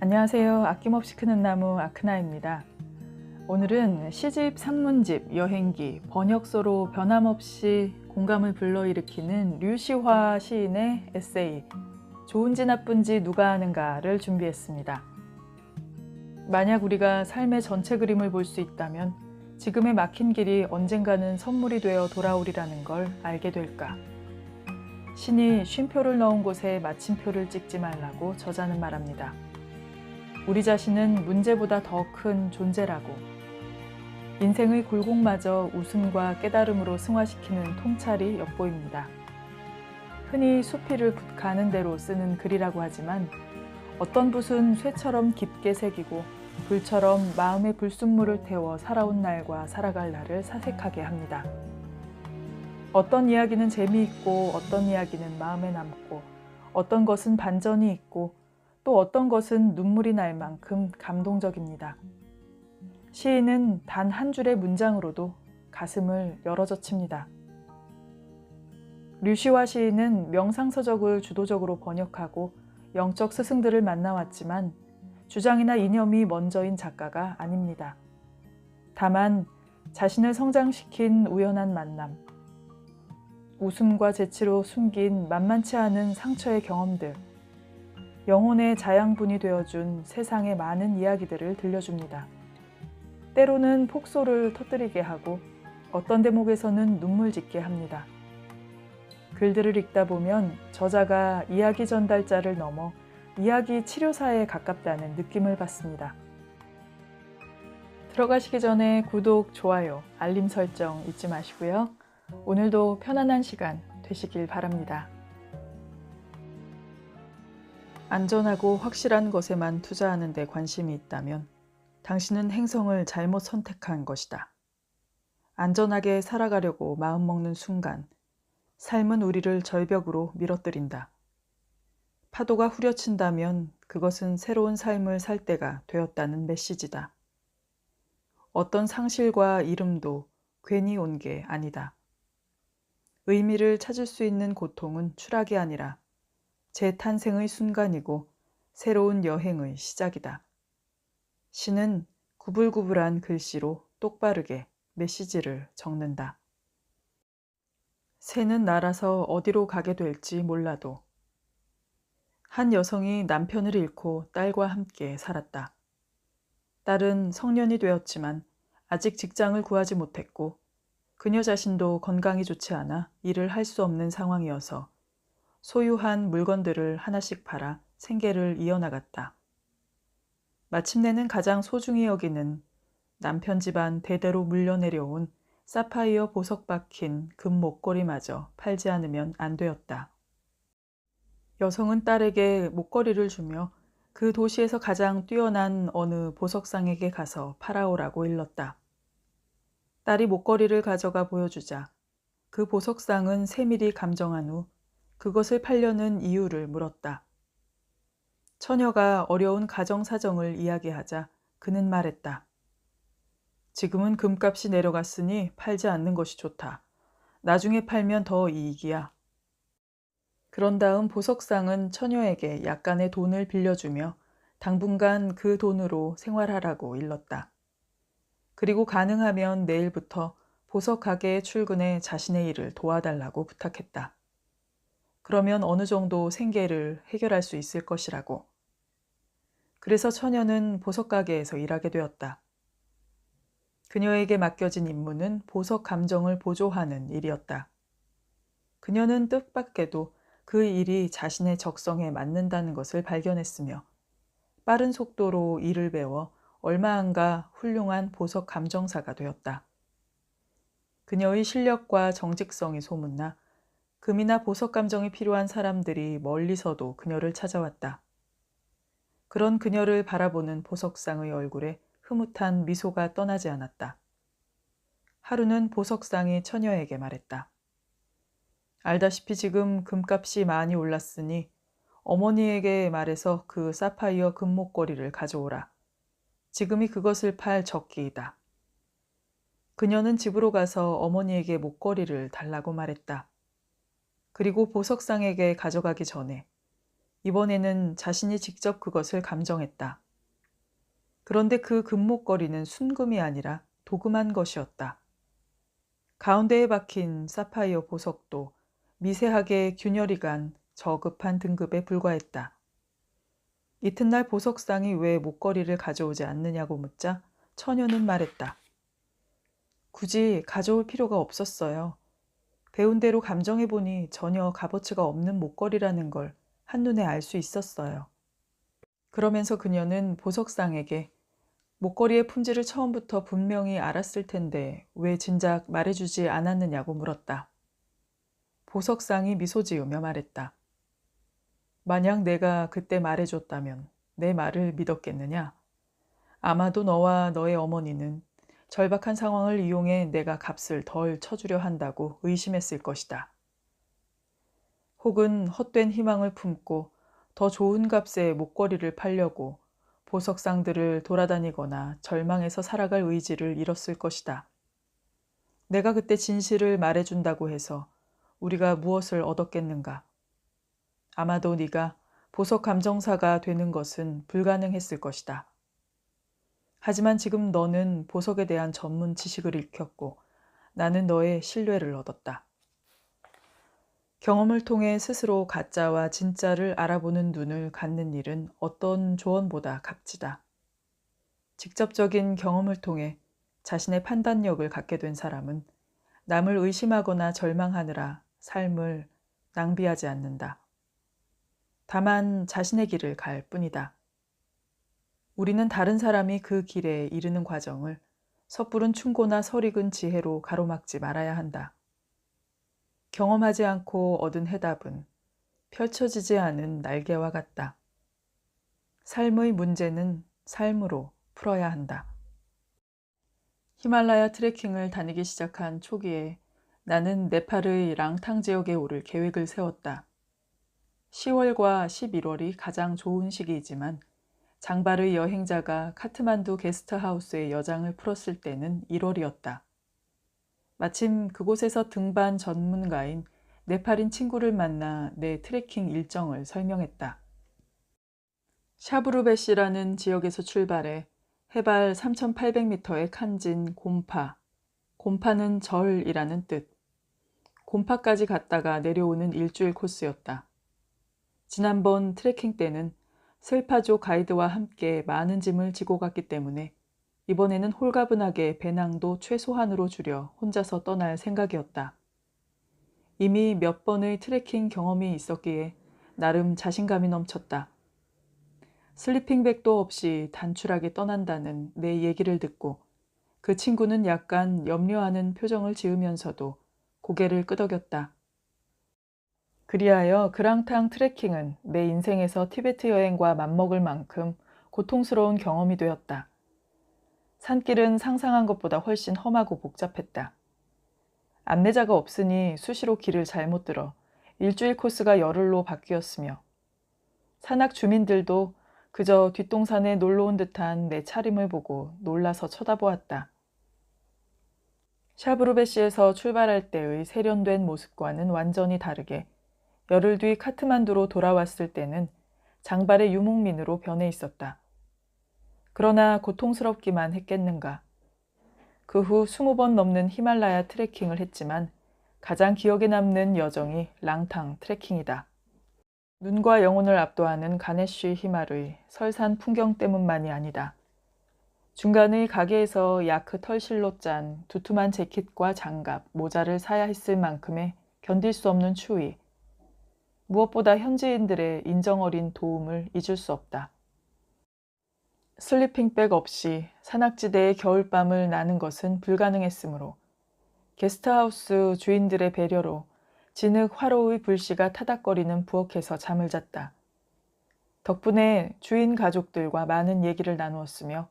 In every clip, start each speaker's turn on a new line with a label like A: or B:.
A: 안녕하세요. 아낌없이 크는 나무 아크나입니다. 오늘은 시집, 산문집, 여행기, 번역서로 변함없이 공감을 불러일으키는 류시화 시인의 에세이 좋은지 나쁜지 누가 아는가를 준비했습니다. 만약 우리가 삶의 전체 그림을 볼 수 있다면 지금의 막힌 길이 언젠가는 선물이 되어 돌아오리라는 걸 알게 될까? 신이 쉼표를 넣은 곳에 마침표를 찍지 말라고 저자는 말합니다. 우리 자신은 문제보다 더 큰 존재라고. 인생의 굴곡마저 웃음과 깨달음으로 승화시키는 통찰이 엿보입니다. 흔히 수필을 붓 가는 대로 쓰는 글이라고 하지만 어떤 붓은 쇠처럼 깊게 새기고 불처럼 마음의 불순물을 태워 살아온 날과 살아갈 날을 사색하게 합니다. 어떤 이야기는 재미있고 어떤 이야기는 마음에 남고 어떤 것은 반전이 있고 또 어떤 것은 눈물이 날 만큼 감동적입니다. 시인은 단 한 줄의 문장으로도 가슴을 열어젖힙니다. 류시화 시인은 명상서적을 주도적으로 번역하고 영적 스승들을 만나왔지만 주장이나 이념이 먼저인 작가가 아닙니다. 다만 자신을 성장시킨 우연한 만남, 웃음과 재치로 숨긴 만만치 않은 상처의 경험들, 영혼의 자양분이 되어준 세상의 많은 이야기들을 들려줍니다. 때로는 폭소를 터뜨리게 하고 어떤 대목에서는 눈물 짓게 합니다. 글들을 읽다 보면 저자가 이야기 전달자를 넘어 이야기 치료사에 가깝다는 느낌을 받습니다. 들어가시기 전에 구독, 좋아요, 알림 설정 잊지 마시고요. 오늘도 편안한 시간 되시길 바랍니다. 안전하고 확실한 것에만 투자하는 데 관심이 있다면 당신은 행성을 잘못 선택한 것이다. 안전하게 살아가려고 마음먹는 순간 삶은 우리를 절벽으로 밀어뜨린다. 파도가 후려친다면 그것은 새로운 삶을 살 때가 되었다는 메시지다. 어떤 상실과 이름도 괜히 온 게 아니다. 의미를 찾을 수 있는 고통은 추락이 아니라 재탄생의 순간이고 새로운 여행의 시작이다. 시는 구불구불한 글씨로 똑바르게 메시지를 적는다. 새는 날아서 어디로 가게 될지 몰라도 한 여성이 남편을 잃고 딸과 함께 살았다. 딸은 성년이 되었지만 아직 직장을 구하지 못했고 그녀 자신도 건강이 좋지 않아 일을 할 수 없는 상황이어서 소유한 물건들을 하나씩 팔아 생계를 이어나갔다. 마침내는 가장 소중히 여기는 남편 집안 대대로 물려내려온 사파이어 보석 박힌 금 목걸이마저 팔지 않으면 안 되었다. 여성은 딸에게 목걸이를 주며 그 도시에서 가장 뛰어난 어느 보석상에게 가서 팔아오라고 일렀다. 딸이 목걸이를 가져가 보여주자 그 보석상은 세밀히 감정한 후 그것을 팔려는 이유를 물었다. 처녀가 어려운 가정 사정을 이야기하자 그는 말했다. 지금은 금값이 내려갔으니 팔지 않는 것이 좋다. 나중에 팔면 더 이익이야. 그런 다음 보석상은 처녀에게 약간의 돈을 빌려주며 당분간 그 돈으로 생활하라고 일렀다. 그리고 가능하면 내일부터 보석 가게에 출근해 자신의 일을 도와달라고 부탁했다. 그러면 어느 정도 생계를 해결할 수 있을 것이라고. 그래서 처녀는 보석 가게에서 일하게 되었다. 그녀에게 맡겨진 임무는 보석 감정을 보조하는 일이었다. 그녀는 뜻밖에도 그 일이 자신의 적성에 맞는다는 것을 발견했으며 빠른 속도로 일을 배워 얼마 안 가 훌륭한 보석 감정사가 되었다. 그녀의 실력과 정직성이 소문나 금이나 보석 감정이 필요한 사람들이 멀리서도 그녀를 찾아왔다. 그런 그녀를 바라보는 보석상의 얼굴에 흐뭇한 미소가 떠나지 않았다. 하루는 보석상이 처녀에게 말했다. 알다시피 지금 금값이 많이 올랐으니 어머니에게 말해서 그 사파이어 금목걸이를 가져오라. 지금이 그것을 팔 적기이다. 그녀는 집으로 가서 어머니에게 목걸이를 달라고 말했다. 그리고 보석상에게 가져가기 전에 이번에는 자신이 직접 그것을 감정했다. 그런데 그 금목걸이는 순금이 아니라 도금한 것이었다. 가운데에 박힌 사파이어 보석도 미세하게 균열이 간 저급한 등급에 불과했다. 이튿날 보석상이 왜 목걸이를 가져오지 않느냐고 묻자 처녀는 말했다. 굳이 가져올 필요가 없었어요. 배운 대로 감정해보니 전혀 값어치가 없는 목걸이라는 걸 한눈에 알 수 있었어요. 그러면서 그녀는 보석상에게 목걸이의 품질을 처음부터 분명히 알았을 텐데 왜 진작 말해주지 않았느냐고 물었다. 보석상이 미소 지으며 말했다. 만약 내가 그때 말해줬다면 내 말을 믿었겠느냐? 아마도 너와 너의 어머니는 절박한 상황을 이용해 내가 값을 덜 쳐주려 한다고 의심했을 것이다. 혹은 헛된 희망을 품고 더 좋은 값에 목걸이를 팔려고 보석상들을 돌아다니거나 절망해서 살아갈 의지를 잃었을 것이다. 내가 그때 진실을 말해준다고 해서 우리가 무엇을 얻었겠는가? 아마도 네가 보석 감정사가 되는 것은 불가능했을 것이다. 하지만 지금 너는 보석에 대한 전문 지식을 익혔고 나는 너의 신뢰를 얻었다. 경험을 통해 스스로 가짜와 진짜를 알아보는 눈을 갖는 일은 어떤 조언보다 값지다. 직접적인 경험을 통해 자신의 판단력을 갖게 된 사람은 남을 의심하거나 절망하느라 삶을 낭비하지 않는다. 다만 자신의 길을 갈 뿐이다. 우리는 다른 사람이 그 길에 이르는 과정을 섣부른 충고나 설익은 지혜로 가로막지 말아야 한다. 경험하지 않고 얻은 해답은 펼쳐지지 않은 날개와 같다. 삶의 문제는 삶으로 풀어야 한다. 히말라야 트레킹을 다니기 시작한 초기에 나는 네팔의 랑탕 지역에 오를 계획을 세웠다. 10월과 11월이 가장 좋은 시기이지만 장발의 여행자가 카트만두 게스트하우스에 여장을 풀었을 때는 1월이었다. 마침 그곳에서 등반 전문가인 네팔인 친구를 만나 내 트레킹 일정을 설명했다. 샤브루베시라는 지역에서 출발해 해발 3,800m의 칸진 곰파, 곰파는 절이라는 뜻. 곰파까지 갔다가 내려오는 일주일 코스였다. 지난번 트레킹 때는 슬파족 가이드와 함께 많은 짐을 지고 갔기 때문에 이번에는 홀가분하게 배낭도 최소한으로 줄여 혼자서 떠날 생각이었다. 이미 몇 번의 트레킹 경험이 있었기에 나름 자신감이 넘쳤다. 슬리핑백도 없이 단출하게 떠난다는 내 얘기를 듣고 그 친구는 약간 염려하는 표정을 지으면서도 고개를 끄덕였다. 그리하여 그랑탕 트레킹은 내 인생에서 티베트 여행과 맞먹을 만큼 고통스러운 경험이 되었다. 산길은 상상한 것보다 훨씬 험하고 복잡했다. 안내자가 없으니 수시로 길을 잘못 들어 일주일 코스가 열흘로 바뀌었으며 산악 주민들도 그저 뒷동산에 놀러 온 듯한 내 차림을 보고 놀라서 쳐다보았다. 샤브루베시에서 출발할 때의 세련된 모습과는 완전히 다르게 열흘 뒤 카트만두로 돌아왔을 때는 장발의 유목민으로 변해 있었다. 그러나 고통스럽기만 했겠는가. 그 후 20번 넘는 히말라야 트레킹을 했지만 가장 기억에 남는 여정이 랑탕 트레킹이다. 눈과 영혼을 압도하는 가네쉬 히말의 설산 풍경 때문만이 아니다. 중간의 가게에서 야크 털실로 짠 두툼한 재킷과 장갑, 모자를 사야 했을 만큼의 견딜 수 없는 추위. 무엇보다 현지인들의 인정 어린 도움을 잊을 수 없다. 슬리핑백 없이 산악지대의 겨울밤을 나는 것은 불가능했으므로 게스트하우스 주인들의 배려로 진흙 화로의 불씨가 타닥거리는 부엌에서 잠을 잤다. 덕분에 주인 가족들과 많은 얘기를 나누었으며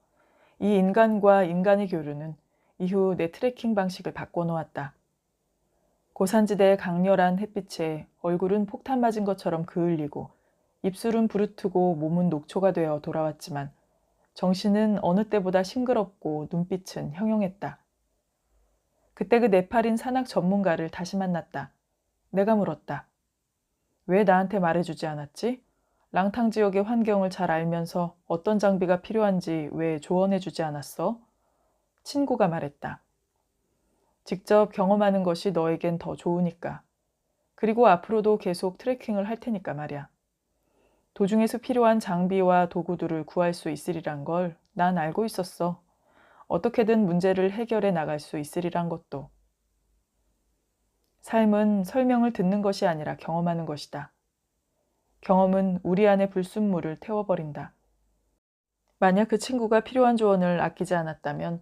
A: 이 인간과 인간의 교류는 이후 내 트레킹 방식을 바꿔놓았다. 고산지대의 강렬한 햇빛에 얼굴은 폭탄 맞은 것처럼 그을리고 입술은 부르트고 몸은 녹초가 되어 돌아왔지만 정신은 어느 때보다 싱그럽고 눈빛은 형용했다. 그때 그 네팔인 산악 전문가를 다시 만났다. 내가 물었다. 왜 나한테 말해주지 않았지? 랑탕 지역의 환경을 잘 알면서 어떤 장비가 필요한지 왜 조언해주지 않았어? 친구가 말했다. 직접 경험하는 것이 너에겐 더 좋으니까. 그리고 앞으로도 계속 트레킹을 할 테니까 말이야. 도중에서 필요한 장비와 도구들을 구할 수 있으리란 걸 난 알고 있었어. 어떻게든 문제를 해결해 나갈 수 있으리란 것도. 삶은 설명을 듣는 것이 아니라 경험하는 것이다. 경험은 우리 안에 불순물을 태워버린다. 만약 그 친구가 필요한 조언을 아끼지 않았다면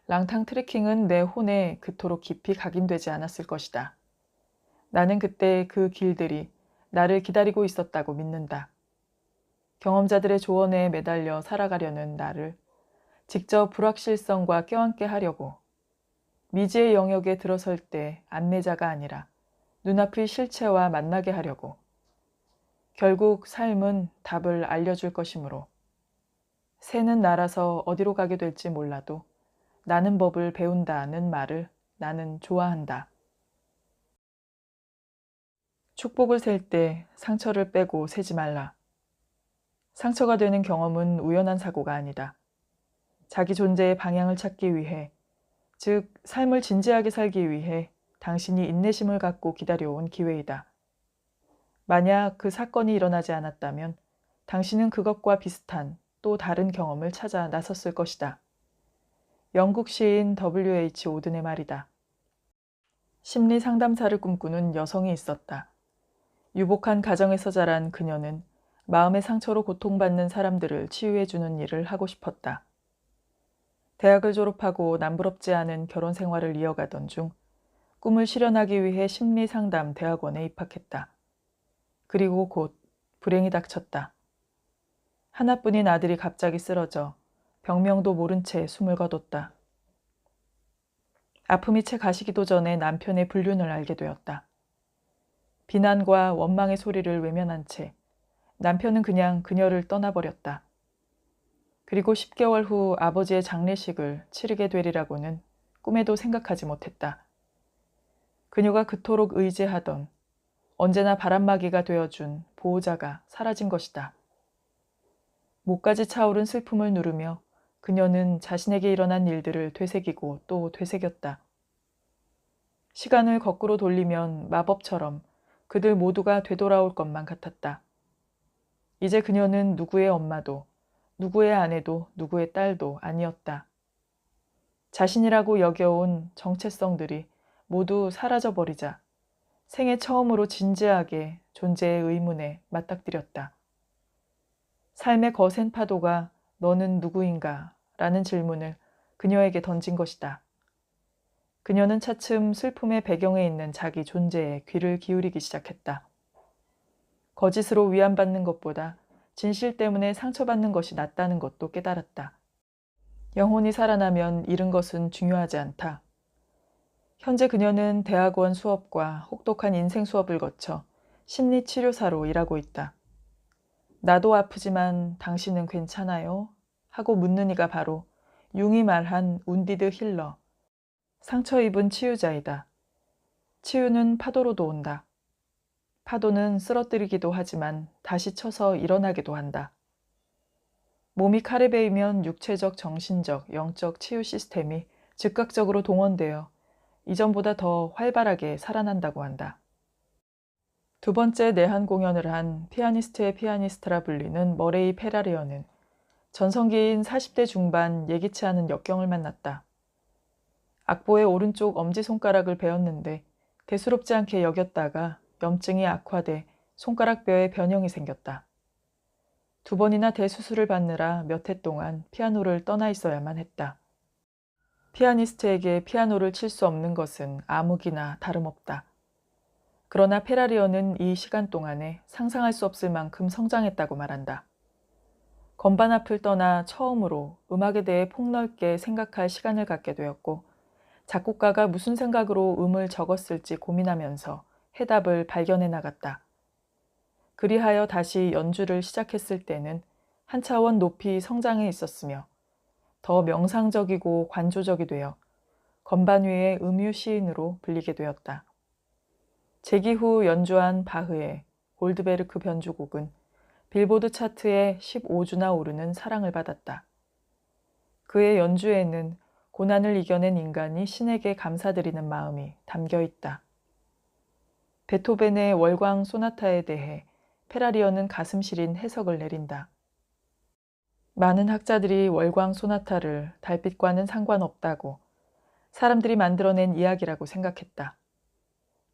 A: 랑탕 트레킹은 내 혼에 그토록 깊이 각인되지 않았을 것이다. 나는 그때 그 길들이 나를 기다리고 있었다고 믿는다. 경험자들의 조언에 매달려 살아가려는 나를 직접 불확실성과 껴안게 하려고 미지의 영역에 들어설 때 안내자가 아니라 눈앞의 실체와 만나게 하려고. 결국 삶은 답을 알려줄 것이므로. 새는 날아서 어디로 가게 될지 몰라도 나는 법을 배운다는 말을 나는 좋아한다. 축복을 셀 때 상처를 빼고 세지 말라. 상처가 되는 경험은 우연한 사고가 아니다. 자기 존재의 방향을 찾기 위해, 즉 삶을 진지하게 살기 위해 당신이 인내심을 갖고 기다려온 기회이다. 만약 그 사건이 일어나지 않았다면 당신은 그것과 비슷한 또 다른 경험을 찾아 나섰을 것이다. 영국 시인 W.H. 오든의 말이다. 심리 상담사를 꿈꾸는 여성이 있었다. 유복한 가정에서 자란 그녀는 마음의 상처로 고통받는 사람들을 치유해주는 일을 하고 싶었다. 대학을 졸업하고 남부럽지 않은 결혼 생활을 이어가던 중 꿈을 실현하기 위해 심리상담 대학원에 입학했다. 그리고 곧 불행이 닥쳤다. 하나뿐인 아들이 갑자기 쓰러져 병명도 모른 채 숨을 거뒀다. 아픔이 채 가시기도 전에 남편의 불륜을 알게 되었다. 비난과 원망의 소리를 외면한 채 남편은 그냥 그녀를 떠나버렸다. 그리고 10개월 후 아버지의 장례식을 치르게 되리라고는 꿈에도 생각하지 못했다. 그녀가 그토록 의지하던 언제나 바람막이가 되어준 보호자가 사라진 것이다. 목까지 차오른 슬픔을 누르며 그녀는 자신에게 일어난 일들을 되새기고 또 되새겼다. 시간을 거꾸로 돌리면 마법처럼 그들 모두가 되돌아올 것만 같았다. 이제 그녀는 누구의 엄마도, 누구의 아내도, 누구의 딸도 아니었다. 자신이라고 여겨온 정체성들이 모두 사라져버리자 생애 처음으로 진지하게 존재의 의문에 맞닥뜨렸다. 삶의 거센 파도가 너는 누구인가? 라는 질문을 그녀에게 던진 것이다. 그녀는 차츰 슬픔의 배경에 있는 자기 존재에 귀를 기울이기 시작했다. 거짓으로 위안받는 것보다 진실 때문에 상처받는 것이 낫다는 것도 깨달았다. 영혼이 살아나면 잃은 것은 중요하지 않다. 현재 그녀는 대학원 수업과 혹독한 인생 수업을 거쳐 심리치료사로 일하고 있다. 나도 아프지만 당신은 괜찮아요? 하고 묻는 이가 바로 융이 말한 운디드 힐러, 상처 입은 치유자이다. 치유는 파도로도 온다. 파도는 쓰러뜨리기도 하지만 다시 쳐서 일어나기도 한다. 몸이 칼에 베이면 육체적, 정신적, 영적 치유 시스템이 즉각적으로 동원되어 이전보다 더 활발하게 살아난다고 한다. 두 번째 내한 공연을 한 피아니스트의 피아니스트라 불리는 머레이 페라리어는 전성기인 40대 중반 예기치 않은 역경을 만났다. 악보의 오른쪽 엄지손가락을 베었는데 대수롭지 않게 여겼다가 염증이 악화돼 손가락뼈에 변형이 생겼다. 두 번이나 대수술을 받느라 몇 해 동안 피아노를 떠나 있어야만 했다. 피아니스트에게 피아노를 칠 수 없는 것은 암흑이나 다름없다. 그러나 페라리어는 이 시간 동안에 상상할 수 없을 만큼 성장했다고 말한다. 건반 앞을 떠나 처음으로 음악에 대해 폭넓게 생각할 시간을 갖게 되었고 작곡가가 무슨 생각으로 음을 적었을지 고민하면서 해답을 발견해 나갔다. 그리하여 다시 연주를 시작했을 때는 한 차원 높이 성장해 있었으며 더 명상적이고 관조적이 되어 건반 위의 음유 시인으로 불리게 되었다. 재기 후 연주한 바흐의 골드베르크 변주곡은 빌보드 차트에 15주나 오르는 사랑을 받았다. 그의 연주에는 고난을 이겨낸 인간이 신에게 감사드리는 마음이 담겨 있다. 베토벤의 월광 소나타에 대해 페라리어는 가슴 시린 해석을 내린다. 많은 학자들이 월광 소나타를 달빛과는 상관없다고 사람들이 만들어낸 이야기라고 생각했다.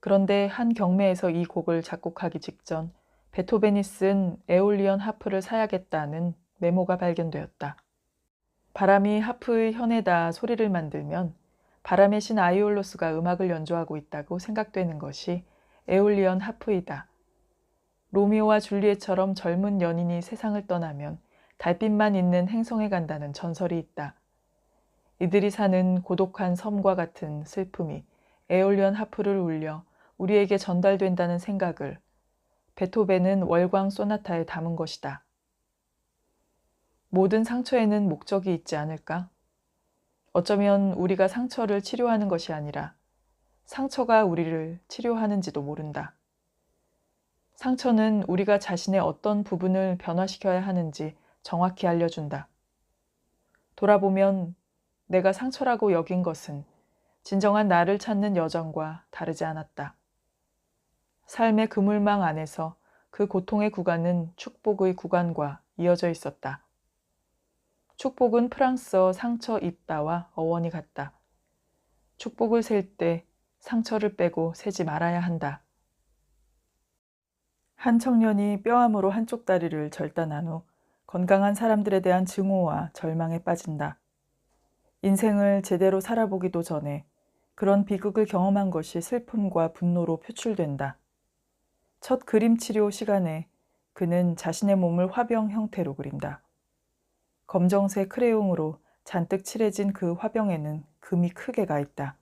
A: 그런데 한 경매에서 이 곡을 작곡하기 직전 베토벤이 쓴 에올리언 하프를 사야겠다는 메모가 발견되었다. 바람이 하프의 현에다 소리를 만들면 바람의 신 아이올로스가 음악을 연주하고 있다고 생각되는 것이 에올리언 하프이다. 로미오와 줄리엣처럼 젊은 연인이 세상을 떠나면 달빛만 있는 행성에 간다는 전설이 있다. 이들이 사는 고독한 섬과 같은 슬픔이 에올리언 하프를 울려 우리에게 전달된다는 생각을 베토벤은 월광 소나타에 담은 것이다. 모든 상처에는 목적이 있지 않을까? 어쩌면 우리가 상처를 치료하는 것이 아니라 상처가 우리를 치료하는지도 모른다. 상처는 우리가 자신의 어떤 부분을 변화시켜야 하는지 정확히 알려준다. 돌아보면 내가 상처라고 여긴 것은 진정한 나를 찾는 여정과 다르지 않았다. 삶의 그물망 안에서 그 고통의 구간은 축복의 구간과 이어져 있었다. 축복은 프랑스어 상처 입다와 어원이 같다. 축복을 셀 때 상처를 빼고 세지 말아야 한다. 한 청년이 뼈암으로 한쪽 다리를 절단한 후 건강한 사람들에 대한 증오와 절망에 빠진다. 인생을 제대로 살아보기도 전에 그런 비극을 경험한 것이 슬픔과 분노로 표출된다. 첫 그림 치료 시간에 그는 자신의 몸을 화병 형태로 그린다. 검정색 크레용으로 잔뜩 칠해진 그 화병에는 금이 크게 가 있다.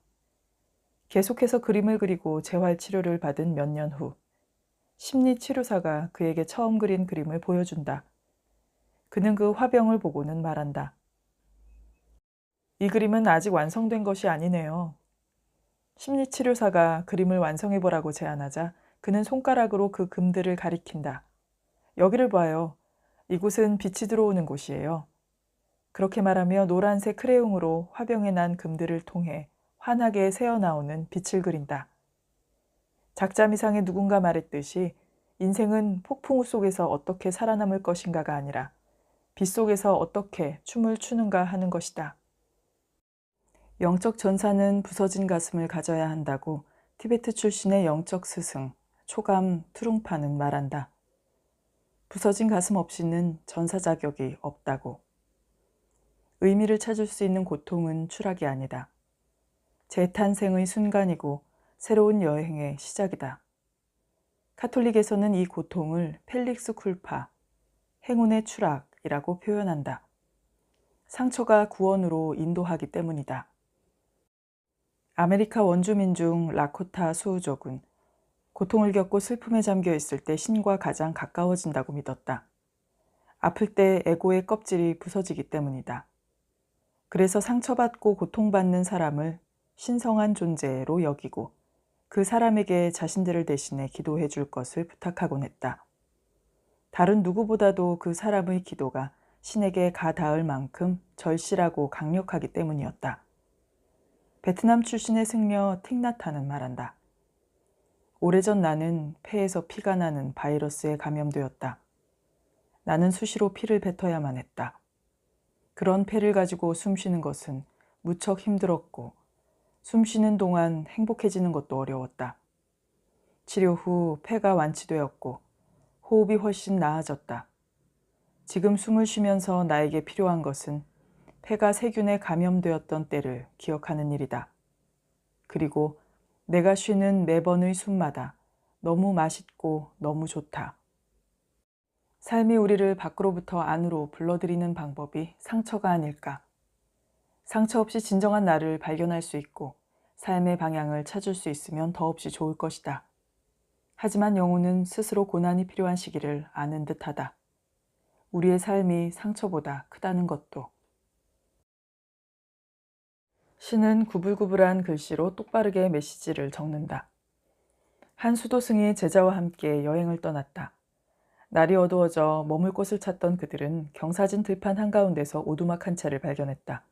A: 계속해서 그림을 그리고 재활치료를 받은 몇 년 후 심리치료사가 그에게 처음 그린 그림을 보여준다. 그는 그 화병을 보고는 말한다. 이 그림은 아직 완성된 것이 아니네요. 심리치료사가 그림을 완성해보라고 제안하자 그는 손가락으로 그 금들을 가리킨다. 여기를 봐요. 이곳은 빛이 들어오는 곳이에요. 그렇게 말하며 노란색 크레용으로 화병에 난 금들을 통해 환하게 새어나오는 빛을 그린다. 작자미상에 누군가 말했듯이 인생은 폭풍우 속에서 어떻게 살아남을 것인가가 아니라 빛 속에서 어떻게 춤을 추는가 하는 것이다. 영적 전사는 부서진 가슴을 가져야 한다고 티베트 출신의 영적 스승 초감 투룽파는 말한다. 부서진 가슴 없이는 전사 자격이 없다고. 의미를 찾을 수 있는 고통은 추락이 아니다. 재탄생의 순간이고 새로운 여행의 시작이다. 카톨릭에서는 이 고통을 펠릭스 쿨파, 행운의 추락이라고 표현한다. 상처가 구원으로 인도하기 때문이다. 아메리카 원주민 중 라코타 소우족은 고통을 겪고 슬픔에 잠겨 있을 때 신과 가장 가까워진다고 믿었다. 아플 때 에고의 껍질이 부서지기 때문이다. 그래서 상처받고 고통받는 사람을 신성한 존재로 여기고 그 사람에게 자신들을 대신해 기도해 줄 것을 부탁하곤 했다. 다른 누구보다도 그 사람의 기도가 신에게 가닿을 만큼 절실하고 강력하기 때문이었다. 베트남 출신의 승려 틱나타는 말한다. 오래전 나는 폐에서 피가 나는 바이러스에 감염되었다. 나는 수시로 피를 뱉어야만 했다. 그런 폐를 가지고 숨쉬는 것은 무척 힘들었고 숨쉬는 동안 행복해지는 것도 어려웠다. 치료 후 폐가 완치되었고 호흡이 훨씬 나아졌다. 지금 숨을 쉬면서 나에게 필요한 것은 폐가 세균에 감염되었던 때를 기억하는 일이다. 그리고 내가 쉬는 매번의 숨마다 너무 맛있고 너무 좋다. 삶이 우리를 밖으로부터 안으로 불러들이는 방법이 상처가 아닐까. 상처 없이 진정한 나를 발견할 수 있고 삶의 방향을 찾을 수 있으면 더없이 좋을 것이다. 하지만 영혼은 스스로 고난이 필요한 시기를 아는 듯하다. 우리의 삶이 상처보다 크다는 것도. 시는 구불구불한 글씨로 똑바르게 메시지를 적는다. 한 수도승이 제자와 함께 여행을 떠났다. 날이 어두워져 머물 곳을 찾던 그들은 경사진 들판 한가운데서 오두막 한 채를 발견했다.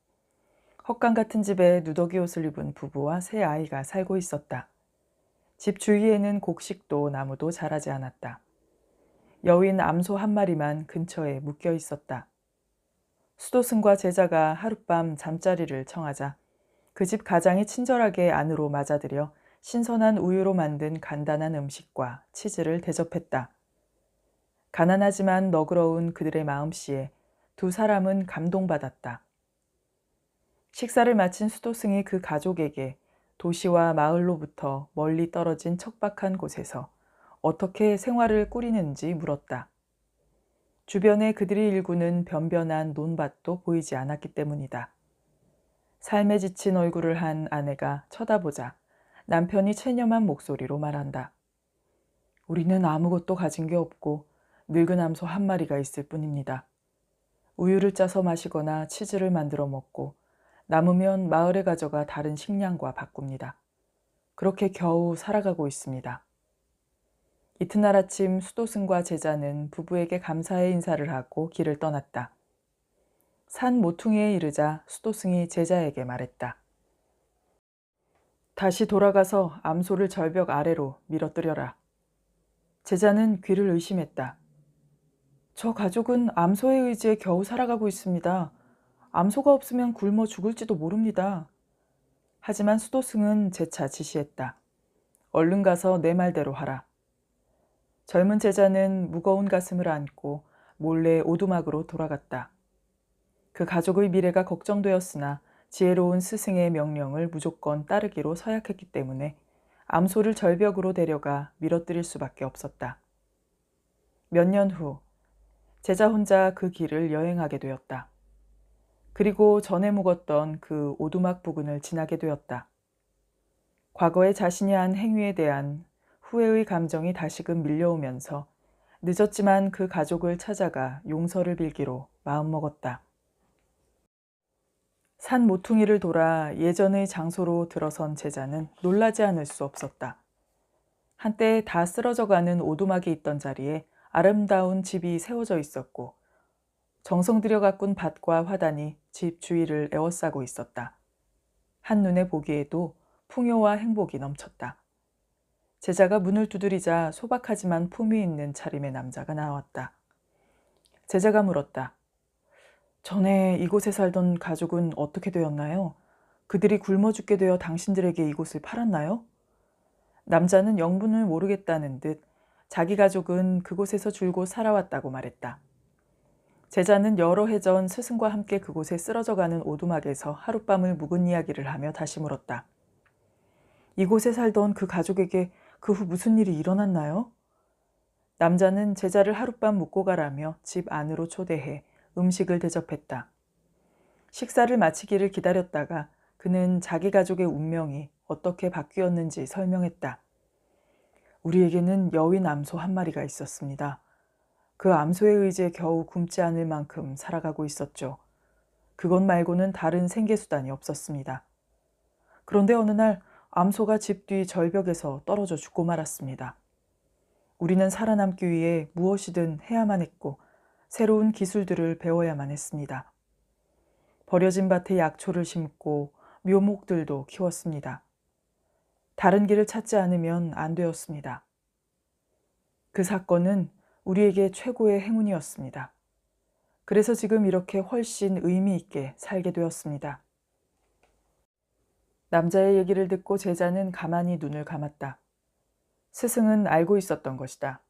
A: 헛간 같은 집에 누더기 옷을 입은 부부와 세 아이가 살고 있었다. 집 주위에는 곡식도 나무도 자라지 않았다. 여윈 암소 한 마리만 근처에 묶여 있었다. 수도승과 제자가 하룻밤 잠자리를 청하자 그 집 가장이 친절하게 안으로 맞아들여 신선한 우유로 만든 간단한 음식과 치즈를 대접했다. 가난하지만 너그러운 그들의 마음씨에 두 사람은 감동받았다. 식사를 마친 수도승이 그 가족에게 도시와 마을로부터 멀리 떨어진 척박한 곳에서 어떻게 생활을 꾸리는지 물었다. 주변에 그들이 일구는 변변한 논밭도 보이지 않았기 때문이다. 삶에 지친 얼굴을 한 아내가 쳐다보자 남편이 체념한 목소리로 말한다. 우리는 아무것도 가진 게 없고 늙은 암소 한 마리가 있을 뿐입니다. 우유를 짜서 마시거나 치즈를 만들어 먹고 남으면 마을에 가져가 다른 식량과 바꿉니다. 그렇게 겨우 살아가고 있습니다. 이튿날 아침 수도승과 제자는 부부에게 감사의 인사를 하고 길을 떠났다. 산 모퉁이에 이르자 수도승이 제자에게 말했다. 다시 돌아가서 암소를 절벽 아래로 밀어뜨려라. 제자는 귀를 의심했다. 저 가족은 암소의 의지에 겨우 살아가고 있습니다. 암소가 없으면 굶어 죽을지도 모릅니다. 하지만 수도승은 재차 지시했다. 얼른 가서 내 말대로 하라. 젊은 제자는 무거운 가슴을 안고 몰래 오두막으로 돌아갔다. 그 가족의 미래가 걱정되었으나 지혜로운 스승의 명령을 무조건 따르기로 서약했기 때문에 암소를 절벽으로 데려가 밀어뜨릴 수밖에 없었다. 몇 년 후 제자 혼자 그 길을 여행하게 되었다. 그리고 전에 묵었던 그 오두막 부근을 지나게 되었다. 과거에 자신이 한 행위에 대한 후회의 감정이 다시금 밀려오면서 늦었지만 그 가족을 찾아가 용서를 빌기로 마음먹었다. 산 모퉁이를 돌아 예전의 장소로 들어선 제자는 놀라지 않을 수 없었다. 한때 다 쓰러져가는 오두막이 있던 자리에 아름다운 집이 세워져 있었고 정성 들여 가꾼 밭과 화단이 집 주위를 에워싸고 있었다. 한눈에 보기에도 풍요와 행복이 넘쳤다. 제자가 문을 두드리자 소박하지만 품위 있는 차림의 남자가 나왔다. 제자가 물었다. 전에 이곳에 살던 가족은 어떻게 되었나요? 그들이 굶어 죽게 되어 당신들에게 이곳을 팔았나요? 남자는 영문을 모르겠다는 듯 자기 가족은 그곳에서 줄곧 살아왔다고 말했다. 제자는 여러 해 전 스승과 함께 그곳에 쓰러져가는 오두막에서 하룻밤을 묵은 이야기를 하며 다시 물었다. 이곳에 살던 그 가족에게 그 후 무슨 일이 일어났나요? 남자는 제자를 하룻밤 묵고 가라며 집 안으로 초대해 음식을 대접했다. 식사를 마치기를 기다렸다가 그는 자기 가족의 운명이 어떻게 바뀌었는지 설명했다. 우리에게는 여윈 암소 한 마리가 있었습니다. 그 암소의 의지에 겨우 굶지 않을 만큼 살아가고 있었죠. 그것 말고는 다른 생계수단이 없었습니다. 그런데 어느 날 암소가 집 뒤 절벽에서 떨어져 죽고 말았습니다. 우리는 살아남기 위해 무엇이든 해야만 했고 새로운 기술들을 배워야만 했습니다. 버려진 밭에 약초를 심고 묘목들도 키웠습니다. 다른 길을 찾지 않으면 안 되었습니다. 그 사건은 우리에게 최고의 행운이었습니다. 그래서 지금 이렇게 훨씬 의미 있게 살게 되었습니다. 남자의 얘기를 듣고 제자는 가만히 눈을 감았다. 스승은 알고 있었던 것이다.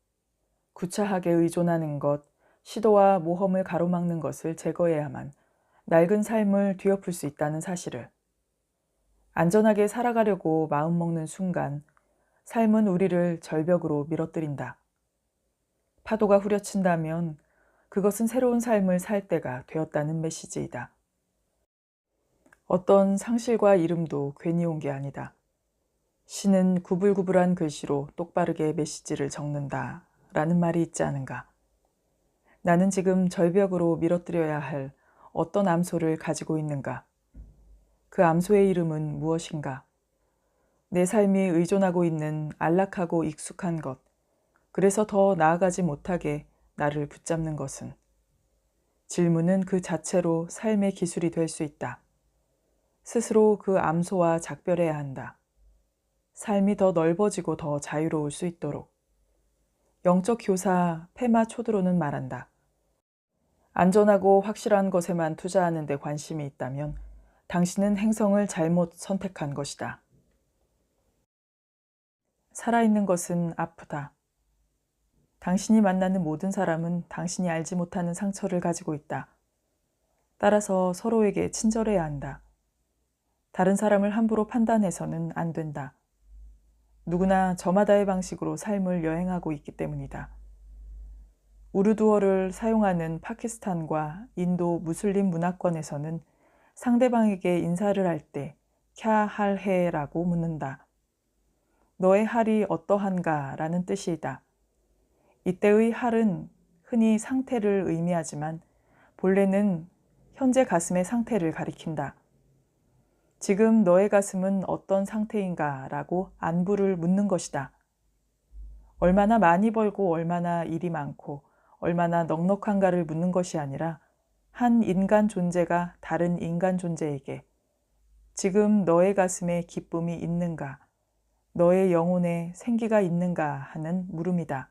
A: 구차하게 의존하는 것, 시도와 모험을 가로막는 것을 제거해야만 낡은 삶을 뒤엎을 수 있다는 사실을. 안전하게 살아가려고 마음먹는 순간 삶은 우리를 절벽으로 밀어뜨린다. 파도가 후려친다면 그것은 새로운 삶을 살 때가 되었다는 메시지이다. 어떤 상실과 이름도 괜히 온 게 아니다. 시는 구불구불한 글씨로 똑바르게 메시지를 적는다 라는 말이 있지 않은가. 나는 지금 절벽으로 밀어뜨려야 할 어떤 암소를 가지고 있는가. 그 암소의 이름은 무엇인가. 내 삶이 의존하고 있는 안락하고 익숙한 것, 그래서 더 나아가지 못하게 나를 붙잡는 것은. 질문은 그 자체로 삶의 기술이 될 수 있다. 스스로 그 암소와 작별해야 한다. 삶이 더 넓어지고 더 자유로울 수 있도록. 영적 교사 페마 초드로는 말한다. 안전하고 확실한 것에만 투자하는 데 관심이 있다면 당신은 행성을 잘못 선택한 것이다. 살아있는 것은 아프다. 당신이 만나는 모든 사람은 당신이 알지 못하는 상처를 가지고 있다. 따라서 서로에게 친절해야 한다. 다른 사람을 함부로 판단해서는 안 된다. 누구나 저마다의 방식으로 삶을 여행하고 있기 때문이다. 우르두어를 사용하는 파키스탄과 인도 무슬림 문화권에서는 상대방에게 인사를 할 때 캬 할해라고 묻는다. 너의 할이 어떠한가 라는 뜻이다. 이때의 할은 흔히 상태를 의미하지만 본래는 현재 가슴의 상태를 가리킨다. 지금 너의 가슴은 어떤 상태인가 라고 안부를 묻는 것이다. 얼마나 많이 벌고 얼마나 일이 많고 얼마나 넉넉한가를 묻는 것이 아니라 한 인간 존재가 다른 인간 존재에게 지금 너의 가슴에 기쁨이 있는가, 너의 영혼에 생기가 있는가 하는 물음이다.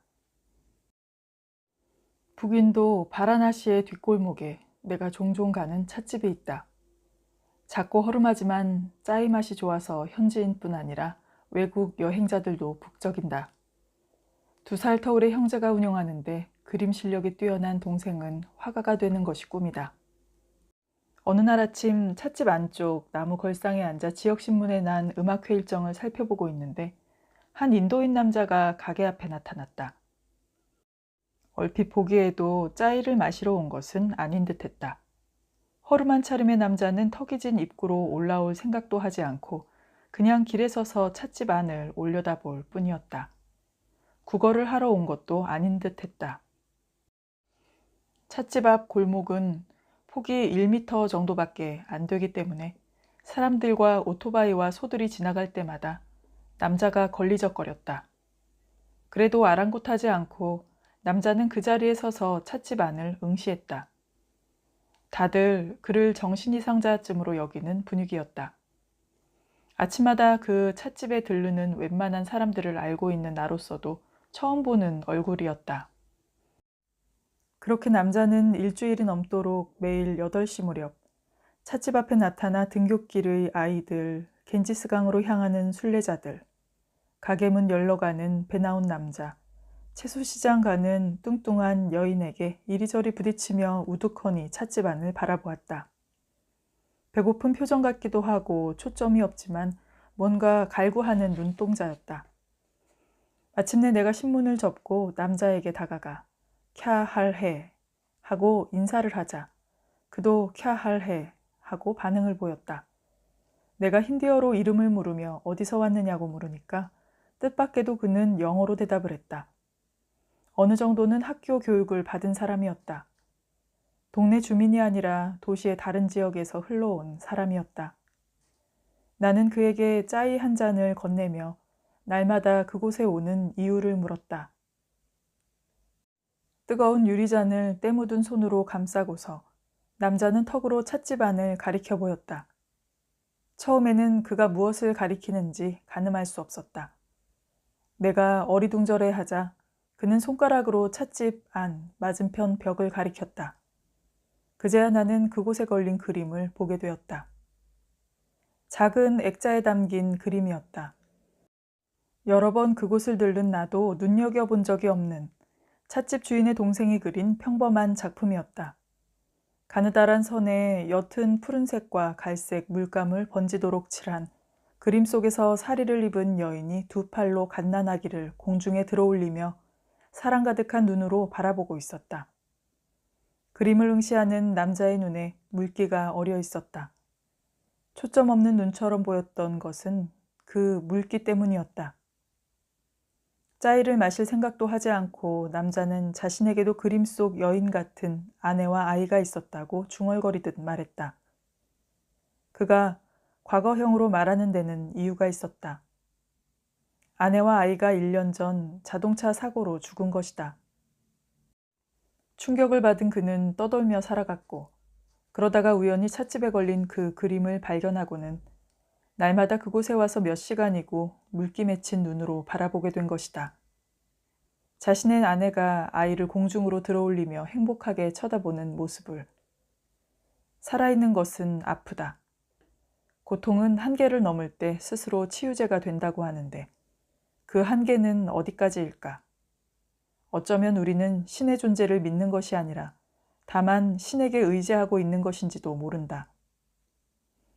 A: 북인도 바라나시의 뒷골목에 내가 종종 가는 찻집이 있다. 작고 허름하지만 짜이 맛이 좋아서 현지인뿐 아니라 외국 여행자들도 북적인다. 2살 터울의 형제가 운영하는데 그림 실력이 뛰어난 동생은 화가가 되는 것이 꿈이다. 어느 날 아침 찻집 안쪽 나무 걸상에 앉아 지역신문에 난 음악회 일정을 살펴보고 있는데 한 인도인 남자가 가게 앞에 나타났다. 얼핏 보기에도 짜이를 마시러 온 것은 아닌 듯했다. 허름한 차림의 남자는 턱이 진 입구로 올라올 생각도 하지 않고 그냥 길에 서서 찻집 안을 올려다볼 뿐이었다. 구걸을 하러 온 것도 아닌 듯했다. 찻집 앞 골목은 폭이 1m 정도밖에 안 되기 때문에 사람들과 오토바이와 소들이 지나갈 때마다 남자가 걸리적거렸다. 그래도 아랑곳하지 않고 남자는 그 자리에 서서 찻집 안을 응시했다. 다들 그를 정신이상자쯤으로 여기는 분위기였다. 아침마다 그 찻집에 들르는 웬만한 사람들을 알고 있는 나로서도 처음 보는 얼굴이었다. 그렇게 남자는 일주일이 넘도록 매일 8시 무렵 찻집 앞에 나타나 등굣길의 아이들, 겐지스강으로 향하는 순례자들, 가게 문 열러가는 배 나온 남자, 채소시장 가는 뚱뚱한 여인에게 이리저리 부딪히며 우두커니 찻집 안을 바라보았다. 배고픈 표정 같기도 하고 초점이 없지만 뭔가 갈구하는 눈동자였다. 마침내 내가 신문을 접고 남자에게 다가가 캬 할해 하고 인사를 하자 그도 캬 할해 하고 반응을 보였다. 내가 힌디어로 이름을 물으며 어디서 왔느냐고 물으니까 뜻밖에도 그는 영어로 대답을 했다. 어느 정도는 학교 교육을 받은 사람이었다. 동네 주민이 아니라 도시의 다른 지역에서 흘러온 사람이었다. 나는 그에게 짜이 한 잔을 건네며 날마다 그곳에 오는 이유를 물었다. 뜨거운 유리잔을 때 묻은 손으로 감싸고서 남자는 턱으로 찻집 안을 가리켜 보였다. 처음에는 그가 무엇을 가리키는지 가늠할 수 없었다. 내가 어리둥절해하자 그는 손가락으로 찻집 안 맞은편 벽을 가리켰다. 그제야 나는 그곳에 걸린 그림을 보게 되었다. 작은 액자에 담긴 그림이었다. 여러 번 그곳을 들른 나도 눈여겨본 적이 없는 찻집 주인의 동생이 그린 평범한 작품이었다. 가느다란 선에 옅은 푸른색과 갈색 물감을 번지도록 칠한 그림 속에서 사리를 입은 여인이 2팔로 갓난아기를 공중에 들어올리며 사랑 가득한 눈으로 바라보고 있었다. 그림을 응시하는 남자의 눈에 물기가 어려 있었다. 초점 없는 눈처럼 보였던 것은 그 물기 때문이었다. 짜이를 마실 생각도 하지 않고 남자는 자신에게도 그림 속 여인 같은 아내와 아이가 있었다고 중얼거리듯 말했다. 그가 과거형으로 말하는 데는 이유가 있었다. 아내와 아이가 1년 전 자동차 사고로 죽은 것이다. 충격을 받은 그는 떠돌며 살아갔고, 그러다가 우연히 찻집에 걸린 그 그림을 발견하고는 날마다 그곳에 와서 몇 시간이고 물기 맺힌 눈으로 바라보게 된 것이다. 자신의 아내가 아이를 공중으로 들어올리며 행복하게 쳐다보는 모습을. 살아있는 것은 아프다. 고통은 한계를 넘을 때 스스로 치유제가 된다고 하는데 그 한계는 어디까지일까? 어쩌면 우리는 신의 존재를 믿는 것이 아니라 다만 신에게 의지하고 있는 것인지도 모른다.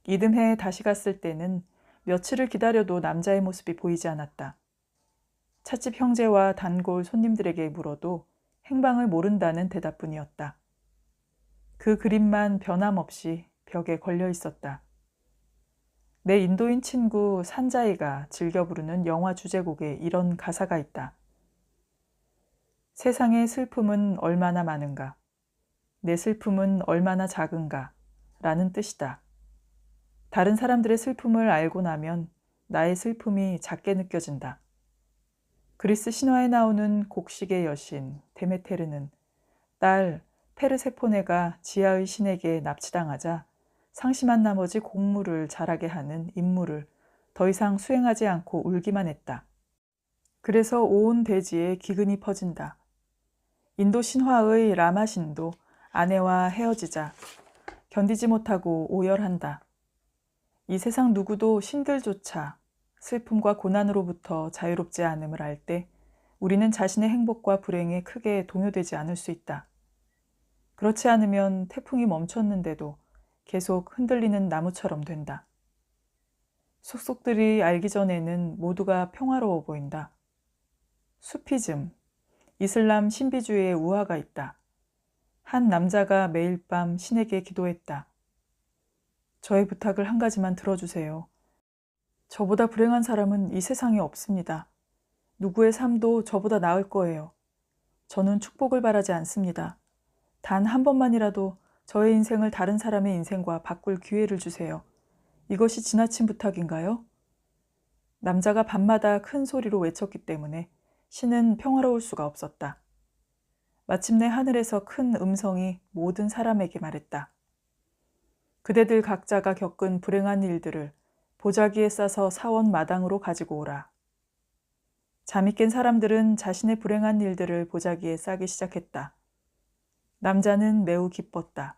A: 이듬해 다시 갔을 때는 며칠을 기다려도 남자의 모습이 보이지 않았다. 찻집 형제와 단골 손님들에게 물어도 행방을 모른다는 대답뿐이었다. 그 그림만 변함없이 벽에 걸려 있었다. 내 인도인 친구 산자이가 즐겨 부르는 영화 주제곡에 이런 가사가 있다. 세상의 슬픔은 얼마나 많은가, 내 슬픔은 얼마나 작은가 라는 뜻이다. 다른 사람들의 슬픔을 알고 나면 나의 슬픔이 작게 느껴진다. 그리스 신화에 나오는 곡식의 여신 데메테르는 딸 페르세포네가 지하의 신에게 납치당하자 상심한 나머지 곡물을 자라게 하는 임무를 더 이상 수행하지 않고 울기만 했다. 그래서 온 대지에 기근이 퍼진다. 인도 신화의 라마신도 아내와 헤어지자 견디지 못하고 오열한다. 이 세상 누구도 신들조차 슬픔과 고난으로부터 자유롭지 않음을 알 때 우리는 자신의 행복과 불행에 크게 동요되지 않을 수 있다. 그렇지 않으면 태풍이 멈췄는데도 계속 흔들리는 나무처럼 된다. 속속들이 알기 전에는 모두가 평화로워 보인다. 수피즘, 이슬람 신비주의의 우화가 있다. 한 남자가 매일 밤 신에게 기도했다. 저의 부탁을 한 가지만 들어주세요. 저보다 불행한 사람은 이 세상에 없습니다. 누구의 삶도 저보다 나을 거예요. 저는 축복을 바라지 않습니다. 단 한 번만이라도 저의 인생을 다른 사람의 인생과 바꿀 기회를 주세요. 이것이 지나친 부탁인가요? 남자가 밤마다 큰 소리로 외쳤기 때문에 신은 평화로울 수가 없었다. 마침내 하늘에서 큰 음성이 모든 사람에게 말했다. 그대들 각자가 겪은 불행한 일들을 보자기에 싸서 사원 마당으로 가지고 오라. 잠이 깬 사람들은 자신의 불행한 일들을 보자기에 싸기 시작했다. 남자는 매우 기뻤다.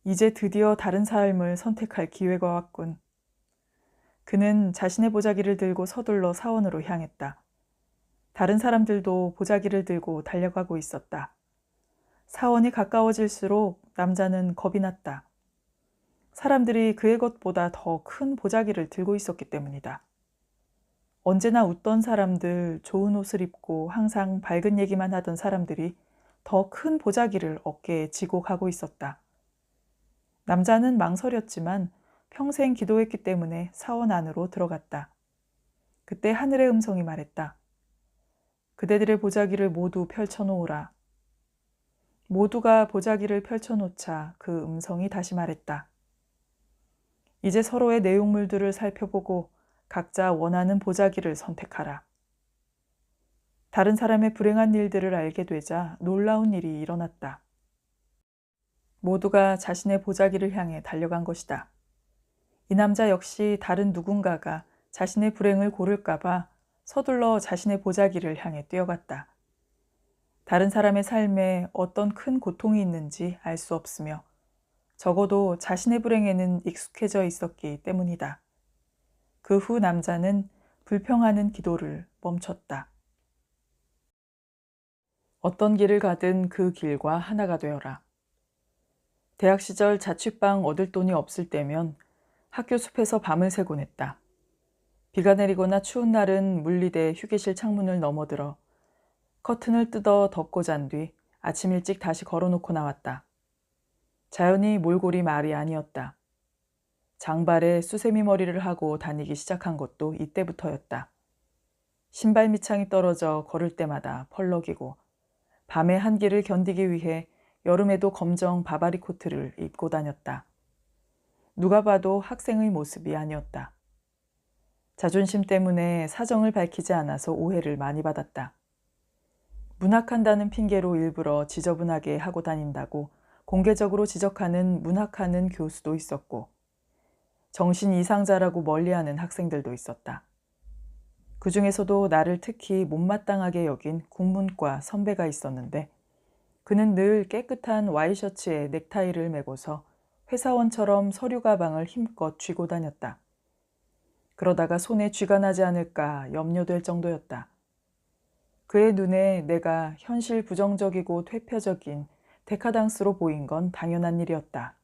A: 이제 드디어 다른 삶을 선택할 기회가 왔군. 그는 자신의 보자기를 들고 서둘러 사원으로 향했다. 다른 사람들도 보자기를 들고 달려가고 있었다. 사원이 가까워질수록 남자는 겁이 났다. 사람들이 그의 것보다 더 큰 보자기를 들고 있었기 때문이다. 언제나 웃던 사람들, 좋은 옷을 입고 항상 밝은 얘기만 하던 사람들이 더 큰 보자기를 어깨에 지고 가고 있었다. 남자는 망설였지만 평생 기도했기 때문에 사원 안으로 들어갔다. 그때 하늘의 음성이 말했다. 그대들의 보자기를 모두 펼쳐놓으라. 모두가 보자기를 펼쳐놓자 그 음성이 다시 말했다. 이제 서로의 내용물들을 살펴보고 각자 원하는 보자기를 선택하라. 다른 사람의 불행한 일들을 알게 되자 놀라운 일이 일어났다. 모두가 자신의 보자기를 향해 달려간 것이다. 이 남자 역시 다른 누군가가 자신의 불행을 고를까봐 서둘러 자신의 보자기를 향해 뛰어갔다. 다른 사람의 삶에 어떤 큰 고통이 있는지 알 수 없으며 적어도 자신의 불행에는 익숙해져 있었기 때문이다. 그 후 남자는 불평하는 기도를 멈췄다. 어떤 길을 가든 그 길과 하나가 되어라. 대학 시절 자취방 얻을 돈이 없을 때면 학교 숲에서 밤을 새곤 했다. 비가 내리거나 추운 날은 물리대 휴게실 창문을 넘어들어 커튼을 뜯어 덮고 잔 뒤 아침 일찍 다시 걸어놓고 나왔다. 자연히 몰골이 말이 아니었다. 장발에 수세미 머리를 하고 다니기 시작한 것도 이때부터였다. 신발 밑창이 떨어져 걸을 때마다 펄럭이고 밤의 한기를 견디기 위해 여름에도 검정 바바리 코트를 입고 다녔다. 누가 봐도 학생의 모습이 아니었다. 자존심 때문에 사정을 밝히지 않아서 오해를 많이 받았다. 문학한다는 핑계로 일부러 지저분하게 하고 다닌다고 공개적으로 지적하는 문학하는 교수도 있었고, 정신 이상자라고 멀리하는 학생들도 있었다. 그 중에서도 나를 특히 못마땅하게 여긴 국문과 선배가 있었는데, 그는 늘 깨끗한 와이셔츠에 넥타이를 메고서 회사원처럼 서류 가방을 힘껏 쥐고 다녔다. 그러다가 손에 쥐가 나지 않을까 염려될 정도였다. 그의 눈에 내가 현실 부정적이고 퇴폐적인 데카당스로 보인 건 당연한 일이었다.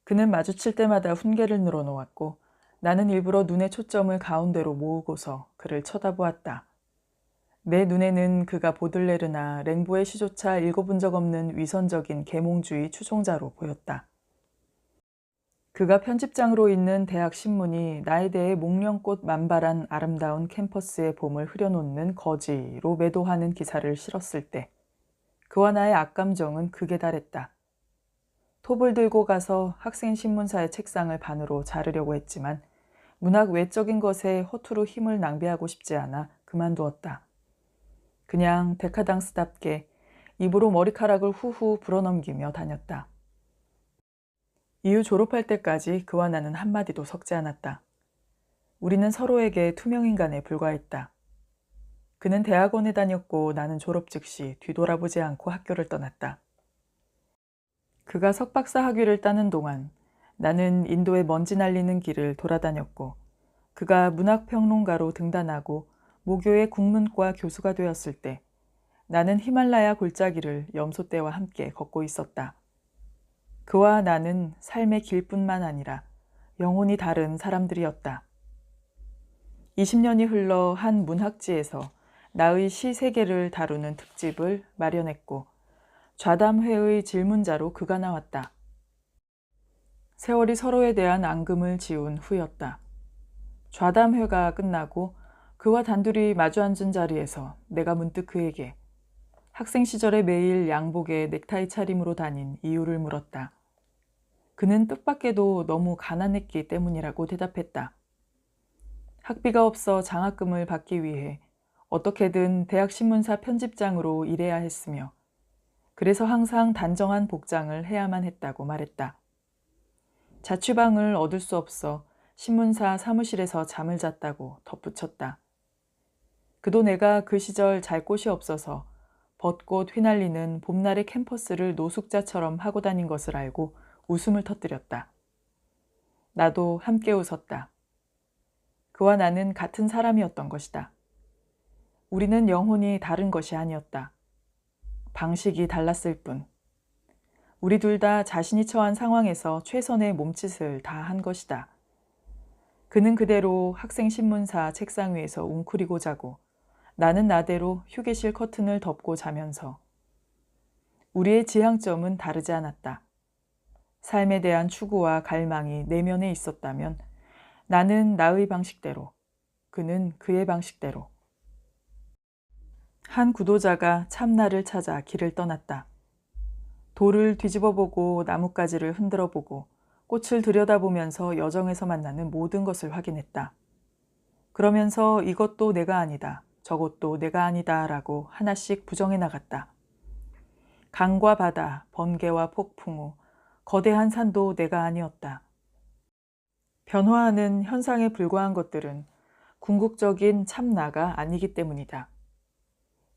A: 그는 마주칠 때마다 훈계를 늘어놓았고, 나는 일부러 눈의 초점을 가운데로 모으고서 그를 쳐다보았다. 내 눈에는 그가 보들레르나 랭보의 시조차 읽어본 적 없는 위선적인 계몽주의 추종자로 보였다. 그가 편집장으로 있는 대학 신문이 나에 대해 목련꽃 만발한 아름다운 캠퍼스의 봄을 흐려놓는 거지로 매도하는 기사를 실었을 때 그와 나의 악감정은 극에 달했다. 톱을 들고 가서 학생 신문사의 책상을 반으로 자르려고 했지만 문학 외적인 것에 허투루 힘을 낭비하고 싶지 않아 그만두었다. 그냥 데카당스답게 입으로 머리카락을 후후 불어넘기며 다녔다. 이후 졸업할 때까지 그와 나는 한마디도 섞지 않았다. 우리는 서로에게 투명인간에 불과했다. 그는 대학원에 다녔고 나는 졸업 즉시 뒤돌아보지 않고 학교를 떠났다. 그가 석박사 학위를 따는 동안 나는 인도의 먼지 날리는 길을 돌아다녔고, 그가 문학평론가로 등단하고 모교의 국문과 교수가 되었을 때 나는 히말라야 골짜기를 염소떼와 함께 걷고 있었다. 그와 나는 삶의 길뿐만 아니라 영혼이 다른 사람들이었다. 20년이 흘러 한 문학지에서 나의 시 세계를 다루는 특집을 마련했고, 좌담회의 질문자로 그가 나왔다. 세월이 서로에 대한 앙금을 지운 후였다. 좌담회가 끝나고 그와 단둘이 마주 앉은 자리에서 내가 문득 그에게 학생 시절에 매일 양복에 넥타이 차림으로 다닌 이유를 물었다. 그는 뜻밖에도 너무 가난했기 때문이라고 대답했다. 학비가 없어 장학금을 받기 위해 어떻게든 대학신문사 편집장으로 일해야 했으며, 그래서 항상 단정한 복장을 해야만 했다고 말했다. 자취방을 얻을 수 없어 신문사 사무실에서 잠을 잤다고 덧붙였다. 그도 내가 그 시절 잘 곳이 없어서 벚꽃 휘날리는 봄날의 캠퍼스를 노숙자처럼 하고 다닌 것을 알고 웃음을 터뜨렸다. 나도 함께 웃었다. 그와 나는 같은 사람이었던 것이다. 우리는 영혼이 다른 것이 아니었다. 방식이 달랐을 뿐. 우리 둘 다 자신이 처한 상황에서 최선의 몸짓을 다 한 것이다. 그는 그대로 학생 신문사 책상 위에서 웅크리고 자고, 나는 나대로 휴게실 커튼을 덮고 자면서. 우리의 지향점은 다르지 않았다. 삶에 대한 추구와 갈망이 내면에 있었다면 나는 나의 방식대로, 그는 그의 방식대로. 한 구도자가 참나를 찾아 길을 떠났다. 돌을 뒤집어보고 나뭇가지를 흔들어보고 꽃을 들여다보면서 여정에서 만나는 모든 것을 확인했다. 그러면서 이것도 내가 아니다, 저것도 내가 아니다 라고 하나씩 부정해 나갔다. 강과 바다, 번개와 폭풍우, 거대한 산도 내가 아니었다. 변화하는 현상에 불과한 것들은 궁극적인 참나가 아니기 때문이다.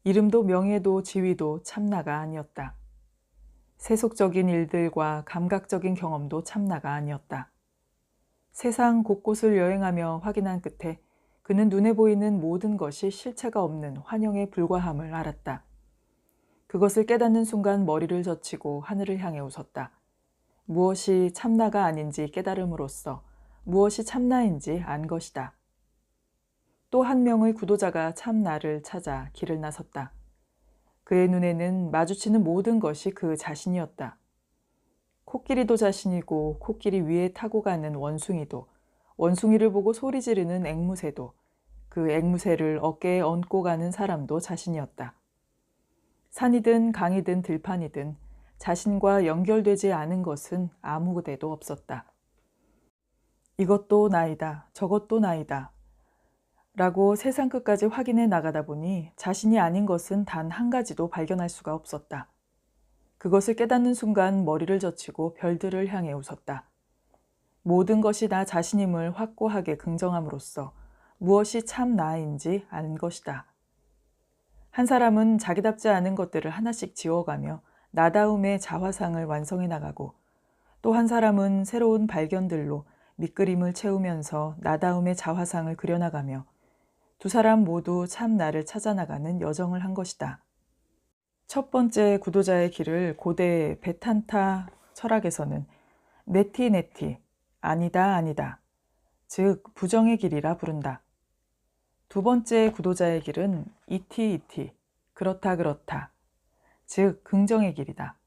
A: 이름도 명예도 지위도 참나가 아니었다. 세속적인 일들과 감각적인 경험도 참나가 아니었다. 세상 곳곳을 여행하며 확인한 끝에 그는 눈에 보이는 모든 것이 실체가 없는 환영에 불과함을 알았다. 그것을 깨닫는 순간 머리를 젖히고 하늘을 향해 웃었다. 무엇이 참나가 아닌지 깨달음으로써 무엇이 참나인지 안 것이다. 또 한 명의 구도자가 참나를 찾아 길을 나섰다. 그의 눈에는 마주치는 모든 것이 그 자신이었다. 코끼리도 자신이고 코끼리 위에 타고 가는 원숭이도, 원숭이를 보고 소리 지르는 앵무새도, 그 앵무새를 어깨에 얹고 가는 사람도 자신이었다. 산이든 강이든 들판이든 자신과 연결되지 않은 것은 아무데도 없었다. 이것도 나이다, 저것도 나이다. 라고 세상 끝까지 확인해 나가다 보니 자신이 아닌 것은 단 한 가지도 발견할 수가 없었다. 그것을 깨닫는 순간 머리를 젖히고 별들을 향해 웃었다. 모든 것이 나 자신임을 확고하게 긍정함으로써 무엇이 참 나인지 아는 것이다. 한 사람은 자기답지 않은 것들을 하나씩 지워가며 나다움의 자화상을 완성해 나가고, 또 한 사람은 새로운 발견들로 밑그림을 채우면서 나다움의 자화상을 그려나가며 두 사람 모두 참 나를 찾아나가는 여정을 한 것이다. 첫 번째 구도자의 길을 고대 베탄타 철학에서는 네티, 아니다, 즉 부정의 길이라 부른다. 두 번째 구도자의 길은 이티, 그렇다, 즉 긍정의 길이다.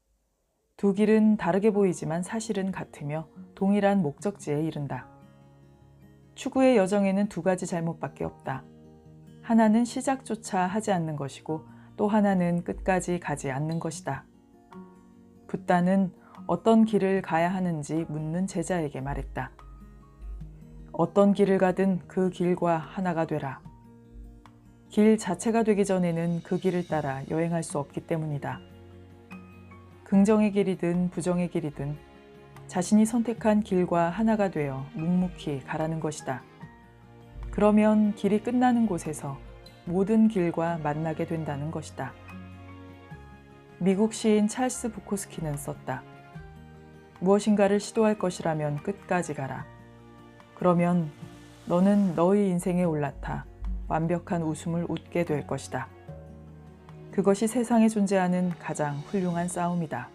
A: 두 길은 다르게 보이지만 사실은 같으며 동일한 목적지에 이른다. 추구의 여정에는 두 가지 잘못밖에 없다. 하나는 시작조차 하지 않는 것이고, 또 하나는 끝까지 가지 않는 것이다. 붓다는 어떤 길을 가야 하는지 묻는 제자에게 말했다. 어떤 길을 가든 그 길과 하나가 되라. 길 자체가 되기 전에는 그 길을 따라 여행할 수 없기 때문이다. 긍정의 길이든 부정의 길이든 자신이 선택한 길과 하나가 되어 묵묵히 가라는 것이다. 그러면 길이 끝나는 곳에서 모든 길과 만나게 된다는 것이다. 미국 시인 찰스 부코스키는 썼다. 무엇인가를 시도할 것이라면 끝까지 가라. 그러면 너는 너의 인생에 올라타 완벽한 웃음을 웃게 될 것이다. 그것이 세상에 존재하는 가장 훌륭한 싸움이다.